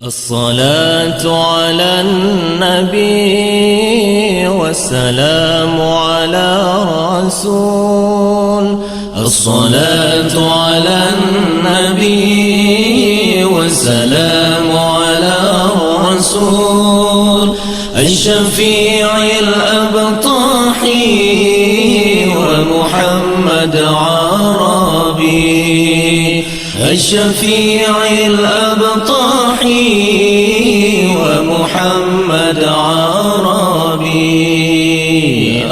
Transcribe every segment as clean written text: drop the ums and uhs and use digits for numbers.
الصلاة على النبي والسلام على رسول. الصلاة على النبي والسلام على رسول الشفيع الأبطحي ومحمد عربي. الشفيع الأبطحي ومحمد عربي.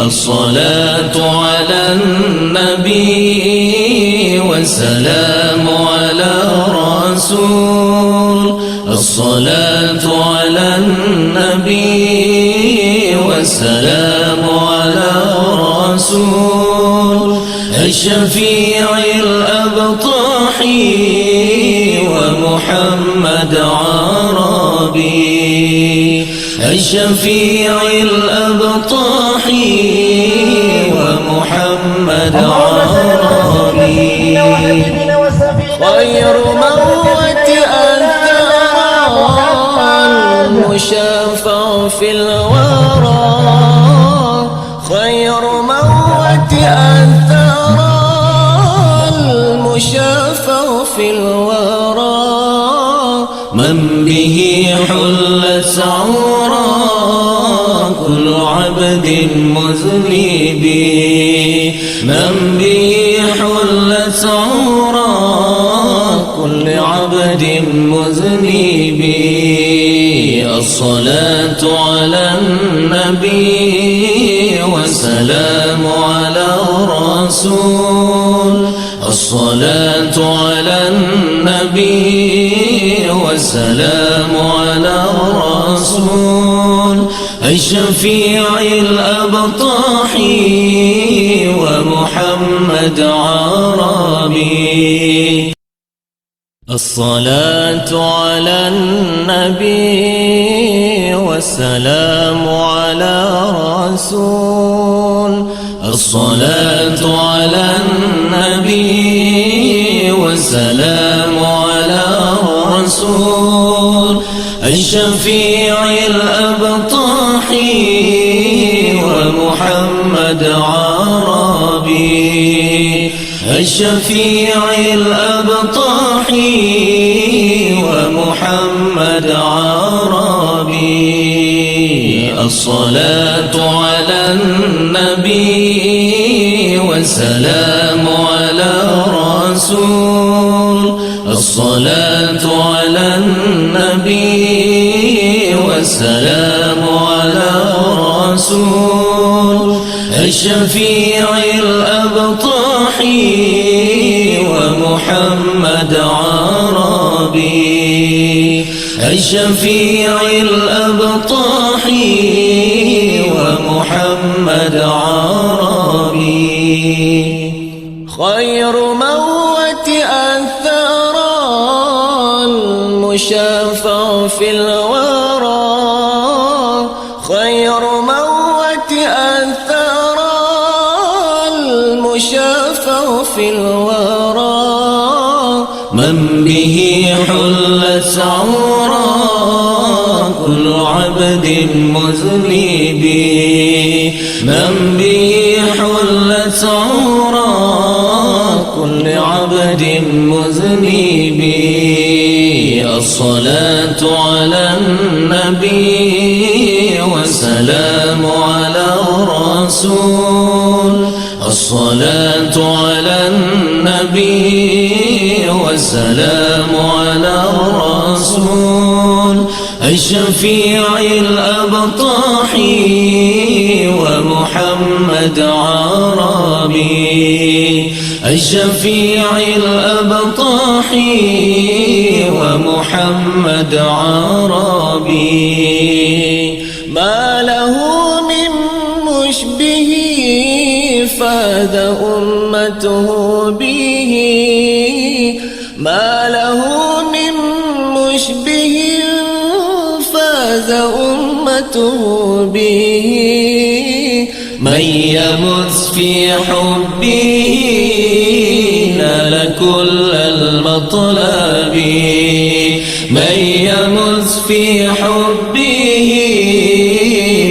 الصلاة على النبي والسلام على رسول. الصلاة على النبي والسلام على رسول الشفيع الأبطحي ومحمد عربي. الشفيع الأبطحي ومحمد عربي. خير موت المشفع في الورى. خير موت المشفع في الورى من به حلت عورا كل عبد مذنب. من به حلت عورا كل عبد مذنب. الصلاة على النبي والسلام على الرسول. الصلاة على النبي والسلام على الرسول الشفيع الأبطحي ومحمد عربي. الصلاة على النبي والسلام على رسول. الصلاة على النبي والسلام على رسول الشفيع الأبطحي ومحمد عربي. الشفيع الأبطحي ومحمد عربي. الصلاة على النبي والسلام على رسول. الصلاة على النبي والسلام على رسول الشفيع الأبطحي ومحمد عربي. الشفيع الأبطحي ومحمد عربي. خير موت الثرى المشفع في الورى. خير موت الثرى المشفع في الورى من به حلت عورا كل عبد مذنب. من به حلت عورا كل عبد مذنب. الصلاة على النبي والسلام على الرسول. الصلاة على النبي والسلام على الرسول الشفيع الأبطحي ومحمد عربي. الشفيع الأبطحي ومحمد عربي. ما له من مشبه فاز أمته به. ما له من مشبه فاز أمته به. من يمت في حبه نال كل المطلب. من يمز في حبه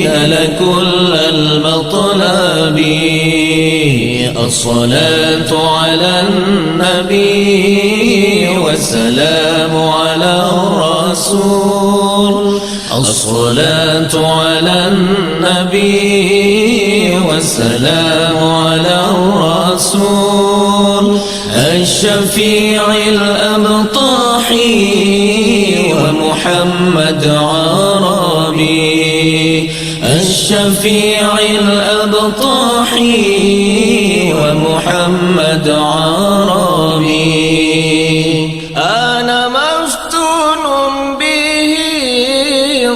نال كل المطلب. الصلاة على النبي والسلام على الرسول. الصلاة على النبي والسلام على الرسول الشفيع الأبطاحي ومحمد عربي. الشفيع الأبطاحي ومحمد عربي. أنا مفتون به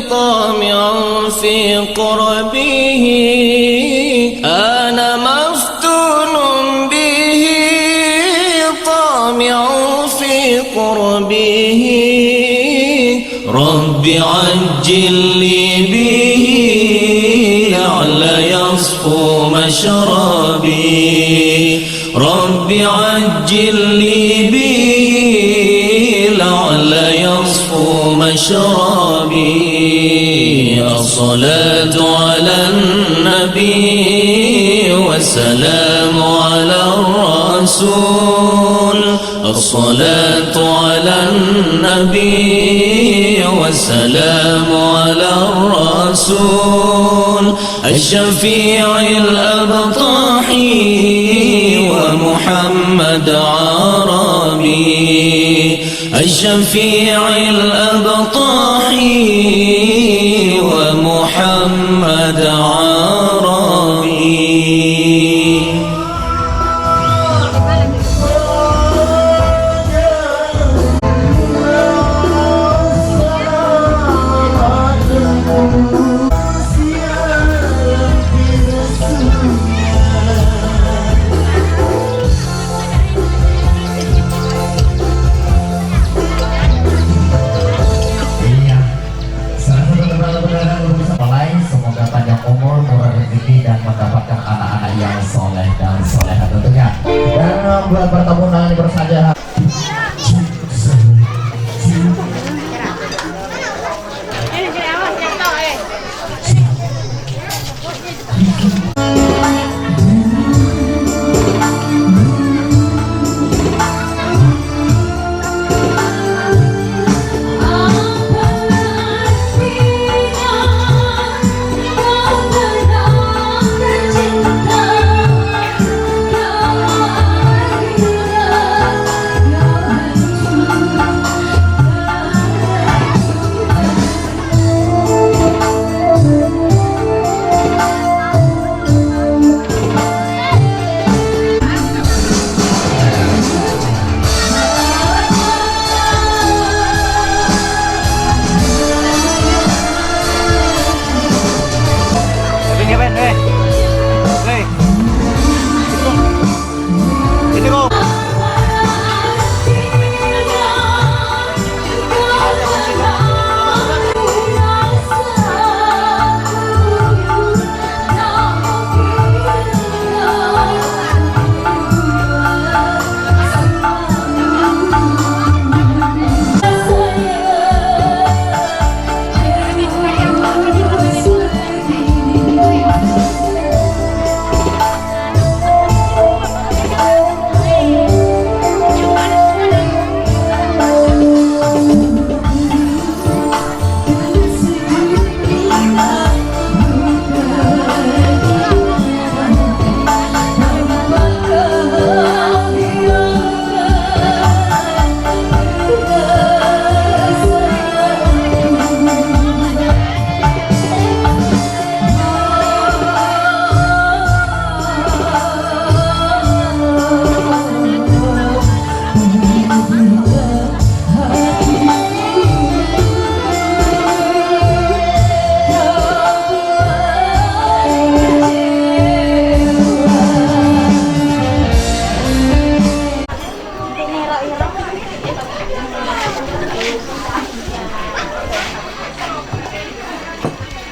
طامع في قربه. أنا مفتون به طامع في قربه. رب عجل لي به لعل يصفو مشربي. رب عجل لي به لعل يصفو مشربي. الصلاة على النبي والسلام على الرسول. الصلاة على النبي والسلام على الرسول الشفيع الأبطاحي ومحمد عربي. الشفيع الأبطاحي ومحمد عربي. Mendapatkan anak-anak yang soleh dan soleha tentunya. Dan buat bertemu dengan bersaja.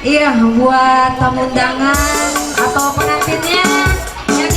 Iya, buat tamu undangan atau pengantinnya yang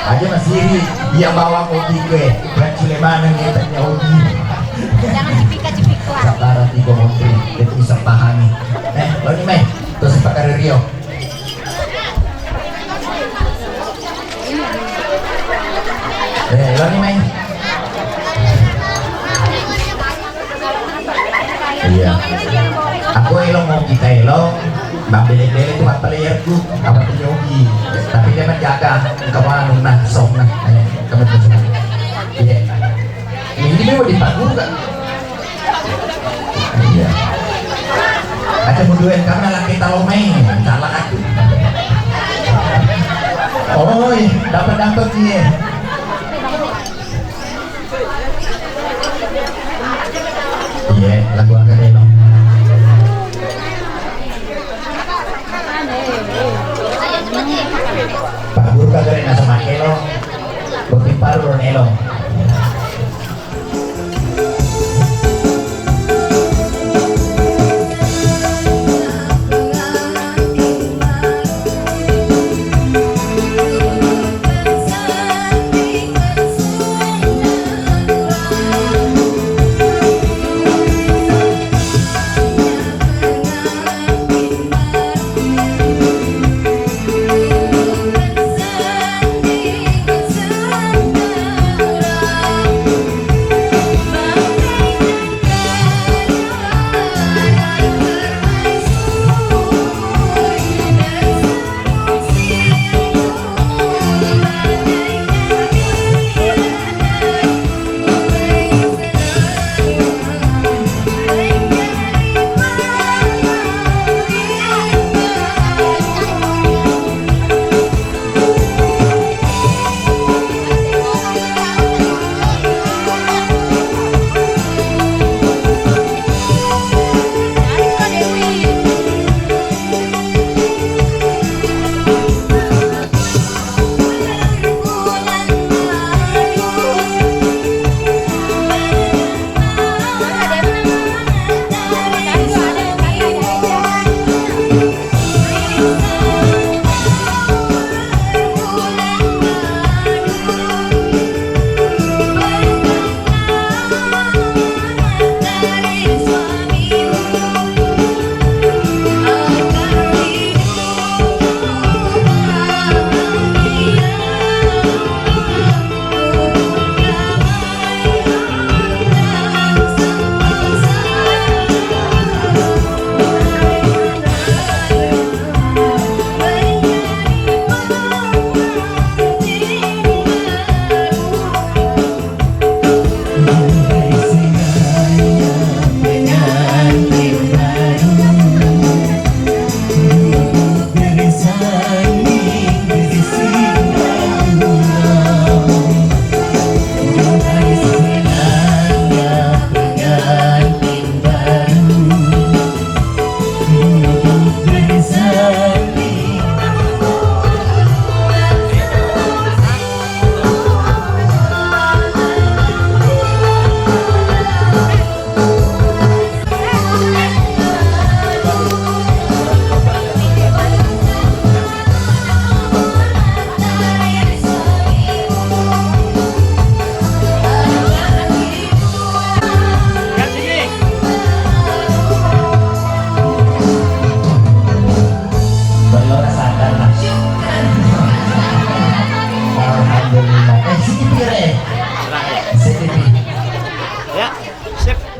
aja masih iri dia bawa Ogi gue dan Cilemana ngetanya Ogi Jangan cipika-cipika. sekarang tiga menteri itu bisa pahami lo nih Mei terus pakai Rio lo nih Mei iya aku elong mau kita elong bang beli-beli itu apa layarku apa penyogi tapi dia menjaga kawan nah sok nah kamu terus iya ini mau dipaku kan iya ada muduin karena laki talo main salah aku oi dapat dia iya lagu agak elong Pak Guru kagak ada sama elong Bukti paru elong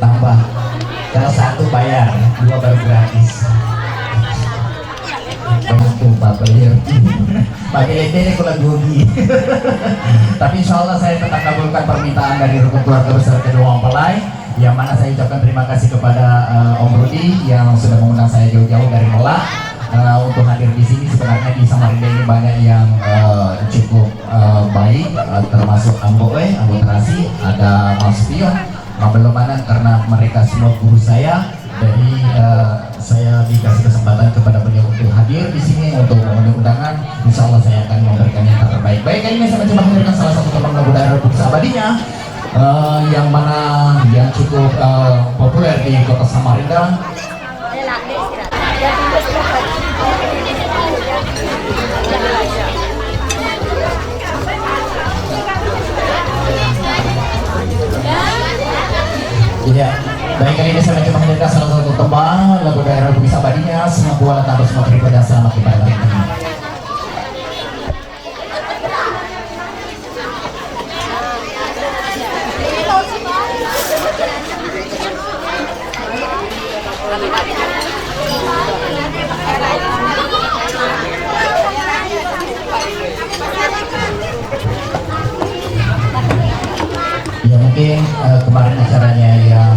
tambah kalau satu bayar dua baru gratis untuk Bapak ya pakai ini kalau gogi tapi insya Allah saya tetap kabulkan permintaan dari rukun keluarga besar kedua Mempelai yang mana saya ucapkan terima kasih kepada Om Rudi yang sudah mengundang saya jauh-jauh dari Melak untuk hadir di sini. Sebenarnya di Samarinda ini banyak yang cukup baik, termasuk Amboe, Ambo Terasi, ada Mas Pion, belum mana karena mereka semua guru saya. Jadi saya dikasih kesempatan kepada beliau untuk hadir di sini untuk memenuhi undangan. Insya Allah saya akan memberikan yang terbaik. Baik, ini saya mencoba menghadirkan salah satu teman budaya Republik Abadinya, yang mana yang cukup populer di kota Samarinda. Iya, baik kali ini saya mencoba menghadirkan salah satu tembang lagu daerah Bugis Abadinya, semua buah tanpa semua beribadah dan selamat ibadah. Ya mungkin kemarin acaranya yang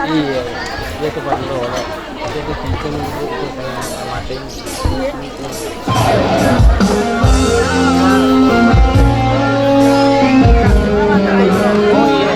Iya, dia ke Bandung. Dia ke Cincin itu kayak mating. Oh iya.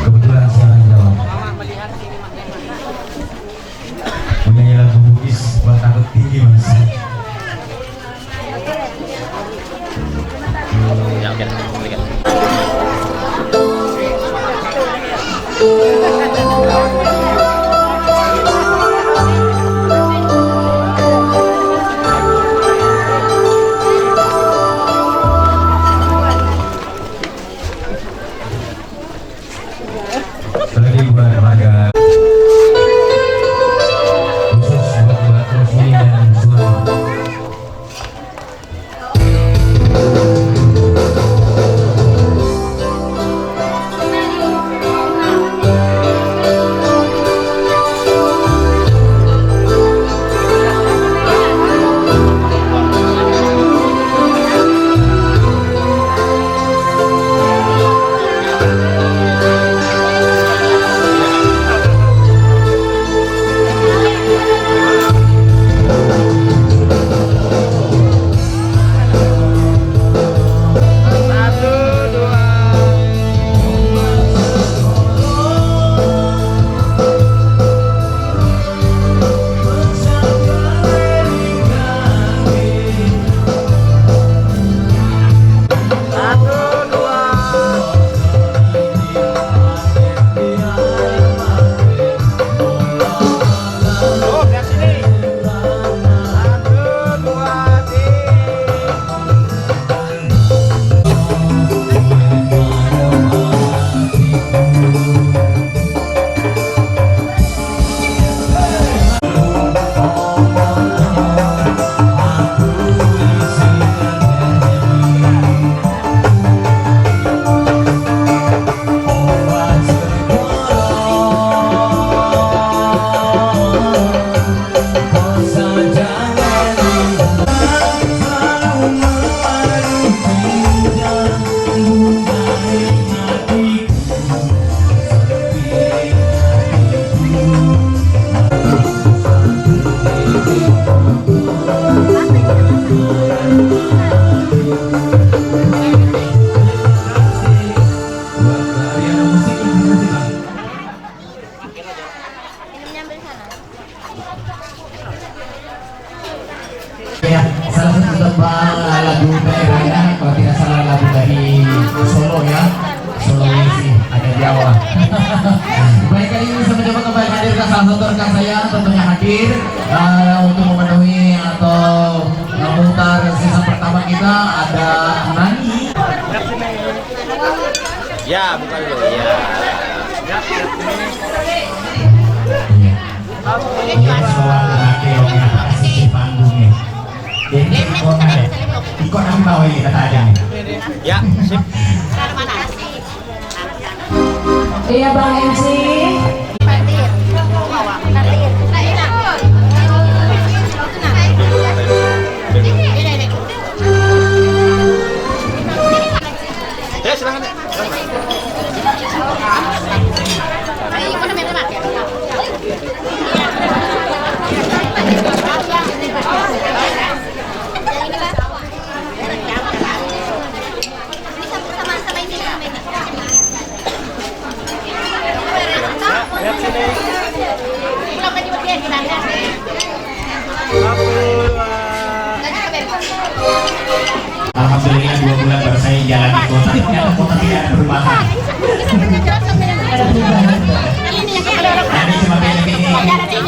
Kebetulan siapa yang jawab? Menyanyi lagu Bugis buat takut tinggi mas. Ya oke. Lagi buat raga khusus buat Rosmini dan suami. Ya, salah satu tebang lagu daerahnya, kalau tidak salah lagu dari Solo ya, Sulawesi, ada Jawa. Baik, kali ini saya mencoba kembali hadir ke salah satu rekan saya, tentunya hadir untuk memenuhi atau memutar season pertama kita. Ada Nani. Ya, bukan dulu ya. Ini soal lagi yang kasih panggungnya. Jadi ikon kami bawa ini kata aja nih. Ya, sip. Iya Bang MC. Ya, silakan. Alhamdulillah 2 bulan baru saya jalan di kota. Ternyata kota tidak ada perubahan. Ada cuma kayak gini.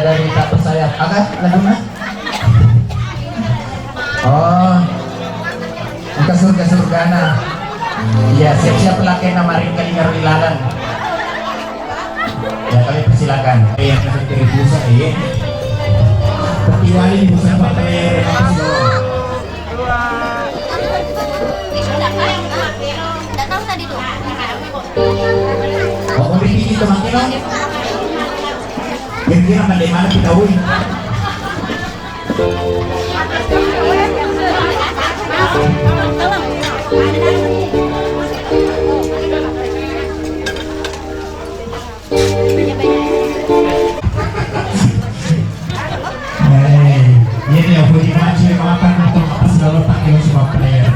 dari tak bersayap. Agak lagunya? Oh, muka surga surgana. Iya, siap-siap laki nama ring kalingar ilalan. Ya kami persilakan. Yang kasih kiri busa iya. Tertiwali di busa Pak Player. Nggak tahu tadi tuh. Oh, mau bikin itu makin dong. Kira-kira mana kita win. Ini yang punya maju yang makan untuk apa segala pakai semua player.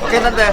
Oke tante.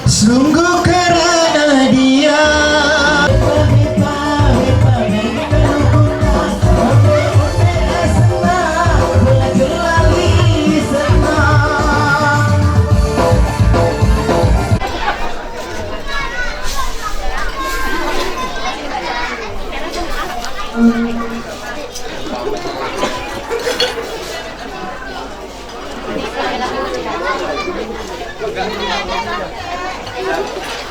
Sungguh karena dia Thank you.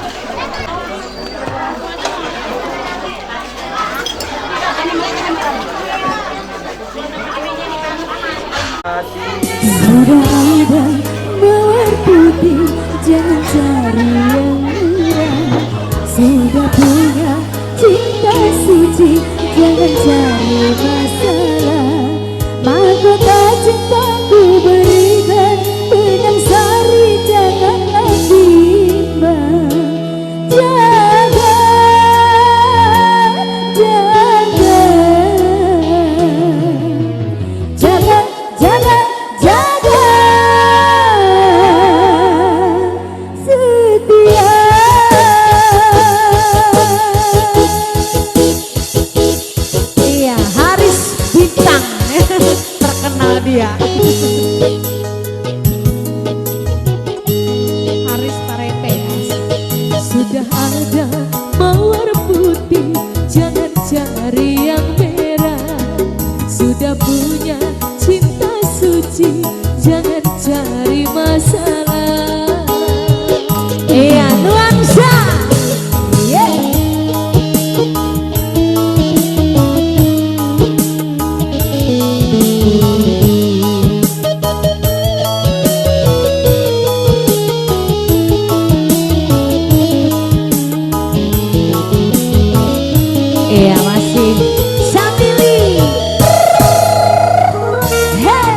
cari masalah. Iya nuansa. Iya masih Samili. Hey.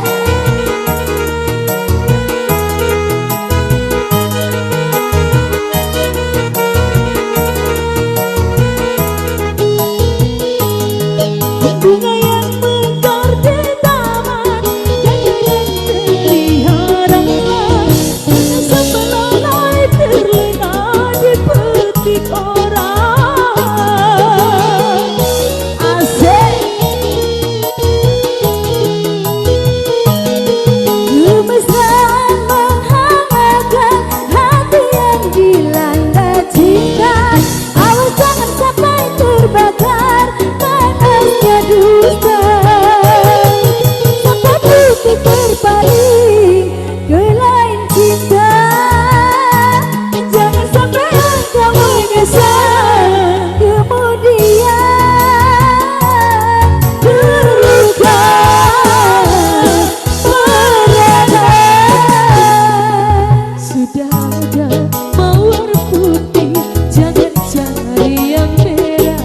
Bunga yang mekar di taman, jajaran peliharaan, sebenarnya terlena dipetik orang. Asik. Kemesraan menghangatkan hati yang dilanda cinta. Awas jangan sampai terbakar panasnya dusta. Sampai putih terpaling ke lain cinta. Jangan sampai engkau menyesal kemudian terluka merana. Sudah ada mawar putih, jangan cari yang merah.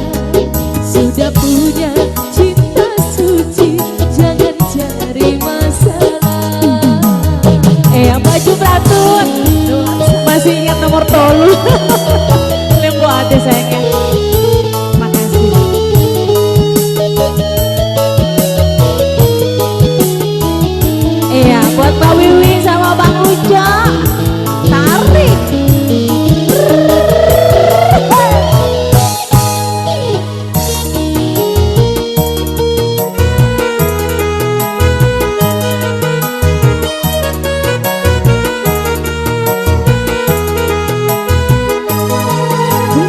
Sudah punya cinta suci, jangan cari masalah. Yang baju beratun masih ingat nomor tolu. Lembu ada sayangnya. Makasih. Iya buat Mbak Wiwi sama Bang Ujo. Tarik.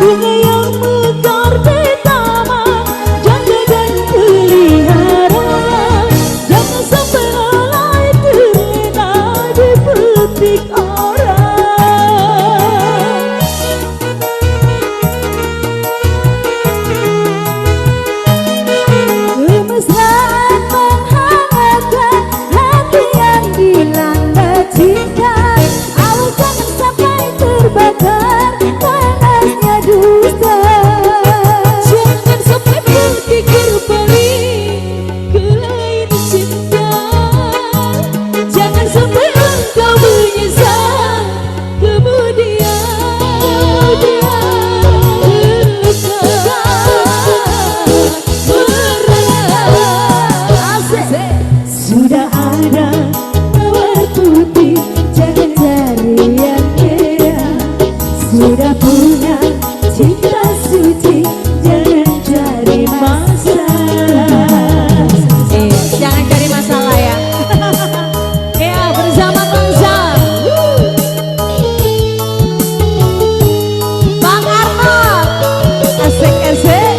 Bunga yang mekar di taman, jajaran peliharaan, jangan sampai lalai terlena dipetik orang. Kemesraan menghangatkan hati yang dilanda cinta. Awas jangan sampai terbakar panasnya dusta. Jangan sampai berpikir balik ke lain cinta. Jangan sampai engkau menyesal kemudian terluka merana. Sudah ada mawar putih, jangan cari yang merah. Sudah punya cinta suci, jangan cari masalah. Jangan cari masalah ya. Ya bersama Bang Zam, Bang Arnold, asik-asik.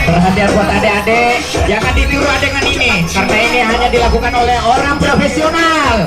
Perhatian buat adik-adik, jangan ditiru dengan ini, karena ini hanya dilakukan oleh orang profesional.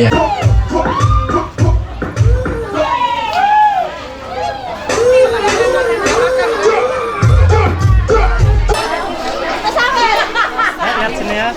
ya. Lihat sini ya.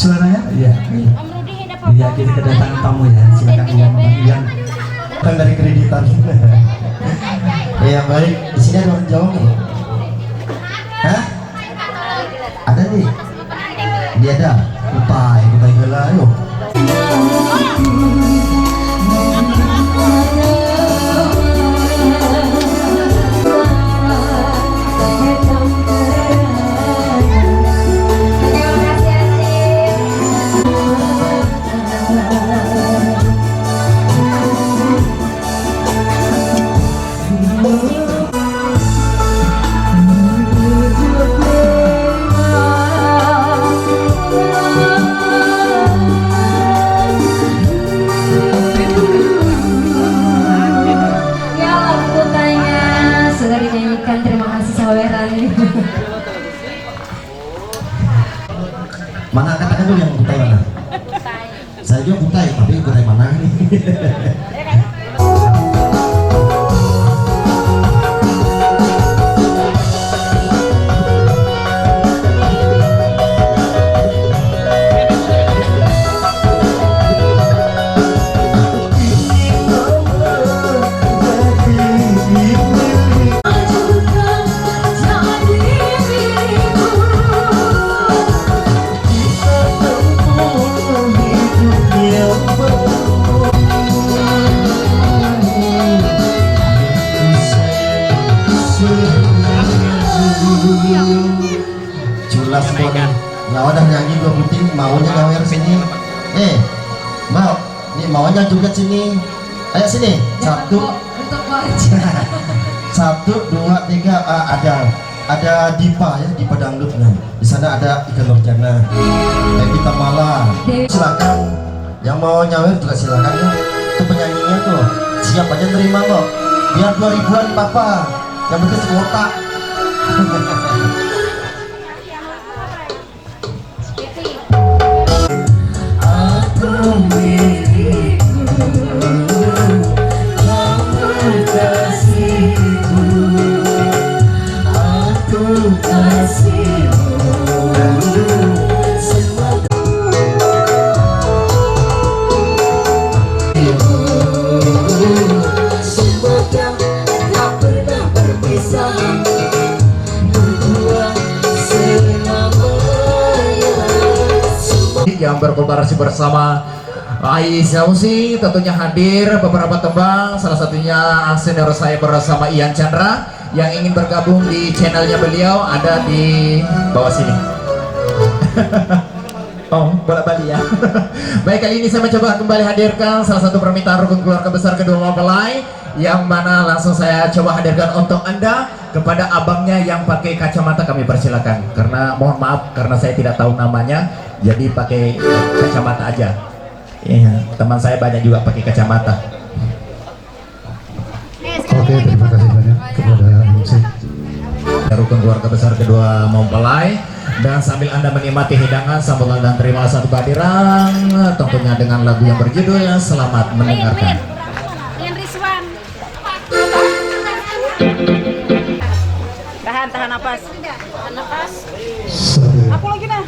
Suaranya? Iya. Iya, kita kedatangan tamu ya. Silakan Ian. Kan dari kreditan. Ya baik. Di sini ada orang Jawa nggak? Hah? Ada nih. Dia ada. Upai kita gila yuk. Mana katakan dulu yang kutai mana? Saya juga kutai, tapi kutai mana nih? Jelas banget. Nah, udah nyanyi 2 puting, maunya nyawer sini. Mau, nih maunya juga sini. Ayo sini. 1 2 3. Ada Dipa ya, Dipa dangdut. Nah, di sana ada Ika Nurjana, Evita Mala. Silakan. Yang mau nyawer juga silakan ya. Itu penyanyinya tuh. Siap aja terima kok. Biar 2000-an papa. Yang penting kuota. yang berkolaborasi bersama Aisyah Musi, tentunya hadir beberapa tembang, salah satunya senior saya bersama Ian Chandra yang ingin bergabung di channelnya beliau, ada di bawah sini. Oh, bola Bali ya. Baik, kali ini saya mencoba kembali hadirkan salah satu permintaan rukun keluarga besar kedua mempelai, yang mana langsung saya coba hadirkan untuk Anda. Kepada abangnya yang pakai kacamata kami persilakan, karena mohon maaf karena saya tidak tahu namanya, jadi pakai kacamata aja. Iya, teman saya banyak juga pakai kacamata. Oke, terima kasih banyak kepada MC. Rukun keluarga besar kedua mempelai, dan sambil Anda menikmati hidangan sambutan dan terima satu kehadiran, tentunya dengan lagu yang berjudul Selamat Mendengarkan. Dengan Rizwan. Tahan napas. Tahan napas. Aku lagi dah.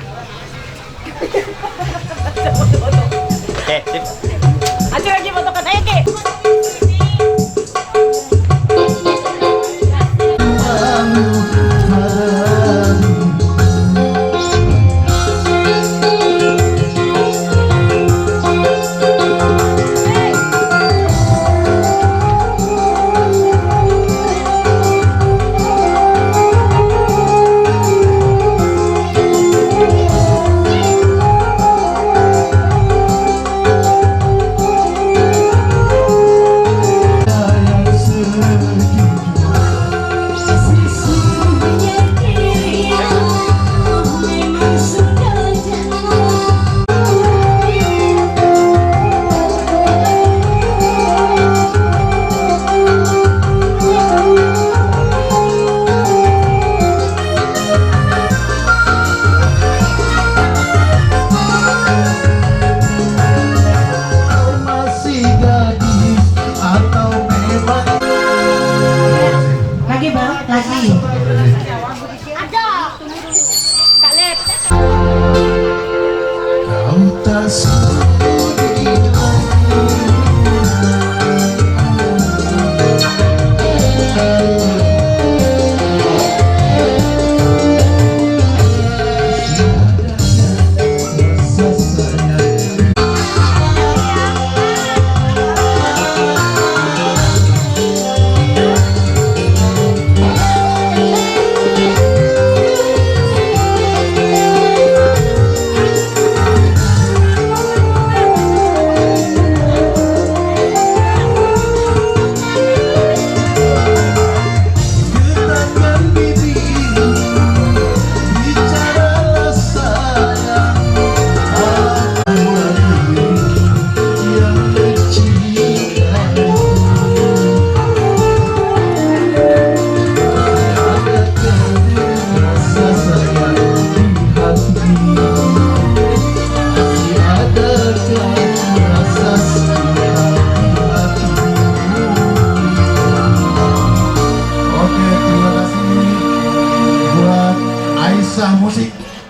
Aja lagi fotokan ayo Ki.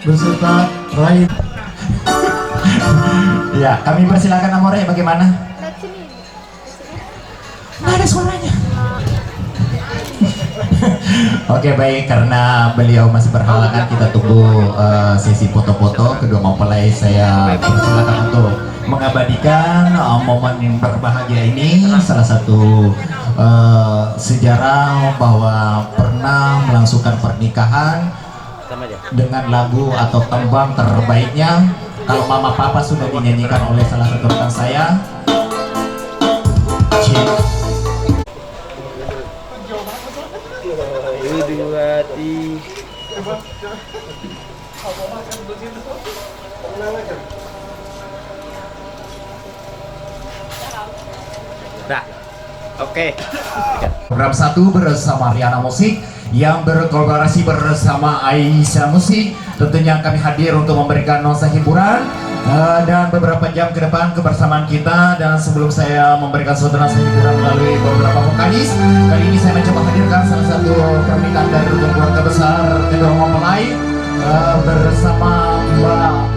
Beserta Rai. Ya, kami persilakan Amore, bagaimana? Nggak ada suaranya. Oke, baik, karena beliau masih berhalangan, kita tunggu sesi foto-foto kedua mempelai. Saya persilakan untuk mengabadikan momen yang berbahagia ini, salah satu sejarah bahwa pernah melangsungkan pernikahan dengan lagu atau tembang terbaiknya. Kalau Mama Papa sudah dinyanyikan oleh salah satu rekan saya, Nah, oke. Program 1 bersama Riana Musik yang berkolaborasi bersama Aisyah Musik. Tentunya kami hadir untuk memberikan nuansa hiburan dan beberapa jam ke depan kebersamaan kita. Dan sebelum saya memberikan suatu nuansa hiburan melalui beberapa vokalis, kali ini saya mencoba hadirkan salah satu permintaan dari keluarga besar kedua mempelai bersama Mbak